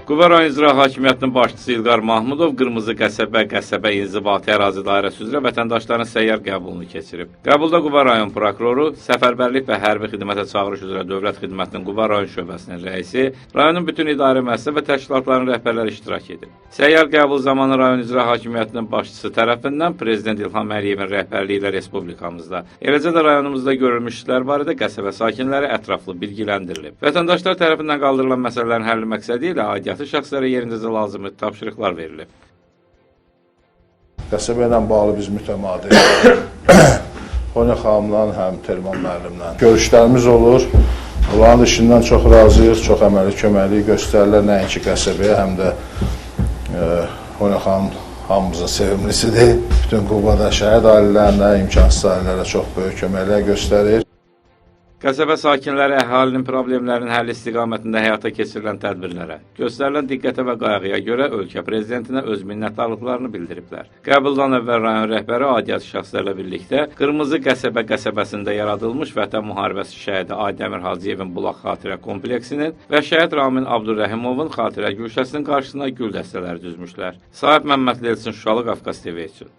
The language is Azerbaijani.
Quba rayon İcra Hakimiyyətinin başçısı İlqar Mahmudov Qırmızı qəsəbə inzibati ərazi dairəsi üzrə vətəndaşların səyyar qəbulunu keçirib. Qəbulda Quba rayon prokuroru, səfərbərlik və hərbi xidmətə çağırış üzrə Dövlət Xidmətinin Quba rayon şöbəsinin rəisi, rayonun bütün idarə müəssisə və təşkilatlarının rəhbərləri iştirak edib. Səyyar qəbul zamanı rayon İcra Hakimiyyətinin başçısı tərəfindən Prezident İlham Əliyevin rəhbərliyi ilə respublikamızda, eləcə də rayonumuzda görülmüş işlər barədə qəsəbə sakinləri ətraflı bilgiləndirilib. Vətəndaşlar tərəfindən qaldırılan məsələlərin həlli məqsədi ilə aidiyyatı şəxslərə yerindəcə lazımi tapşırıqlar verilib. Qəsəbə ilə bağlı biz mütəmadi Xonya xanımla, həm Telman müəllimlə görüşlərimiz olur. Onların işindən çox razıyıq, çox əməli köməkliyi göstərirlər, nəinki qəsəbəyə, həm də Xonya xanım hamımızın sevimlisidir. Bütün Qubada şəhid ailələrində, imkansız ailələrə çox böyük köməklər göstərir. Qəsəbə sakinləri əhalinin problemlərinin həlli istiqamətində həyata keçirilən tədbirlərə, göstərilən diqqətə və qayğıya görə ölkə prezidentinə öz minnətdarlıqlarını bildiriblər. Qəbuldan əvvəl rayon rəhbəri aidiyyatı şəxslərlə birlikdə Qırmızı qəsəbə qəsəbəsində yaradılmış Vətən müharibəsi şəhidi Aydəmir Hacıyevin Bulaq xatirə kompleksinin və şəhid Ramin Abdurrəhimovun xatirə güşəsinin qarşısına gül dəstələri düzmüşlər. Sahib Məmmədli Elçin, Şuşalı, Qafqaz TV üçün.